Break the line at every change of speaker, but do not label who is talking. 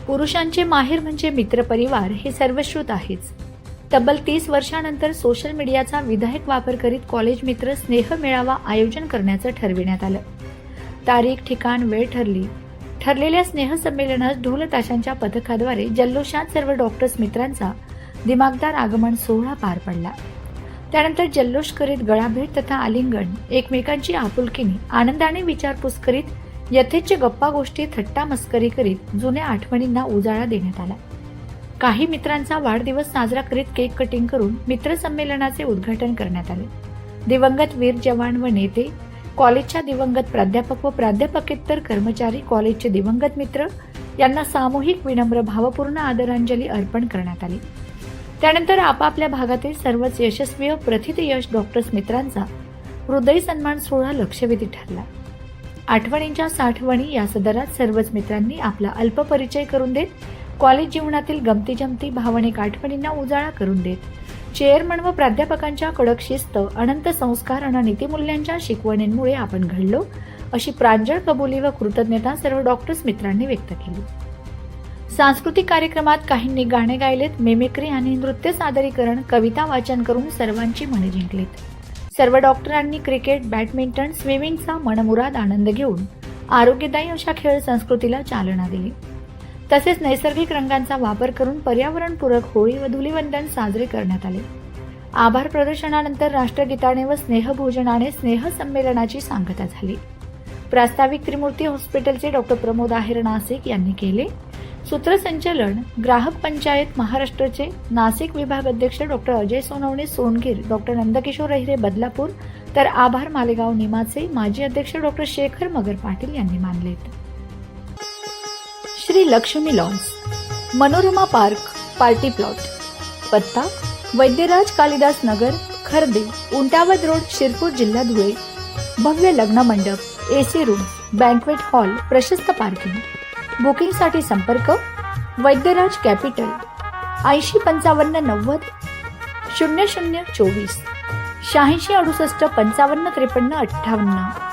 पुरुषांचे माहेर म्हणजे मित्रपरिवार हे सर्वश्रुत आहेच. तब्बल 30 वर्षानंतर सोशल मीडियाचा विधायक वापर करीत कॉलेज मित्र स्नेह मेळावा आयोजन करण्याचं ठरविण्यात आलं. तारीख, ठिकाण, वेळ ठरली. ठरलेल्या स्नेहसंमेलनात ढोल ताशांच्या पथकाद्वारे जल्लोषात सर्व डॉक्टर्स मित्रांचा दिमागदार आगमन सोहळा पार पडला. त्यानंतर जल्लोष करीत गळाभेट तथा आलिंगन, एकमेकांची आपुलकीने आनंदाने विचारपूस करीत यथेच्छ गप्पा गोष्टी, थट्टा मस्करी करीत जुन्या आठवणींना उजाळा देण्यात आला. काही मित्रांचा वाढदिवस साजरा करीत केक कटिंग करून मित्रसंमेलनाचे उद्घाटन करण्यात आले. दिवंगत वीर जवान व नेते, कॉलेजच्या दिवंगत प्राध्यापक व प्राध्यापकेतर कर्मचारी, कॉलेजचे दिवंगत मित्र यांना सामूहिक विनम्र भावपूर्ण आदरांजली अर्पण करण्यात आली. त्यानंतर आपापल्या भागातील सर्वच यशस्वी व प्रथित यश डॉक्टर्स मित्रांचा हृदय सन्मान सोहळा लक्षवेधी ठरला. आठवणींच्या साठवणी या सदरात सर्वच मित्रांनी आपला अल्प परिचय करून देत कॉलेज जीवनातील गमतीजमती, भावनिक आठवणींना उजाळा करून देत चेअरमन व प्राध्यापकांच्या कडक शिस्त, अनंत संस्कार आणि नीतिमूल्यांच्या शिकवणींमुळे आपण घडलो अशी प्रांजळ कबुली व कृतज्ञता सर्व डॉक्टर्स मित्रांनी व्यक्त केली. सांस्कृतिक कार्यक्रमात काहींनी गाणे गायलेत, मिमिक्री आणि नृत्य सादरीकरण, कविता वाचन करून सर्वांची मने जिंकलीत. सर्व डॉक्टरांनी क्रिकेट, बॅडमिंटन, स्विमिंगचा मनमुराद आनंद घेऊन आरोग्यदायी अशा खेळ संस्कृतीला चालना दिली. तसेच नैसर्गिक रंगांचा वापर करून पर्यावरणपूरक होळी व धुलीवंदन साजरे करण्यात आले. आभार प्रदर्शनानंतर राष्ट्रगीताने व स्नेहभोजनाने स्नेहसंमेलनाची सांगता झाली. प्रास्ताविक त्रिमूर्ती हॉस्पिटलचे डॉक्टर प्रमोद आहेर नाशिक यांनी केले. सूत्रसंचालन ग्राहक पंचायत महाराष्ट्राचे नाशिक विभाग अध्यक्ष डॉक्टर अजय सोनवणे सोनगीर, डॉक्टर नंदकिशोर अहिरे बदलापूर, तर आभार मालेगाव निमाचे माजी अध्यक्ष डॉक्टर शेखर मगर पाटील यांनी मानलेत. Shri Lakshmi lawns, Manorama park, party plot, पत्ता वैद्यराज कालिदास नगर, खर्दे, उंटावद रोड, शिरपूर, जिल्हा धुळे. भव्य लग्न मंडप, AC रूम, बँक्वेट हॉल, प्रशस्त पार्किंग. बुकिंगसाठी संपर्क वैद्यराज कॅपिटल 805590 0024 86 68 55 53 58.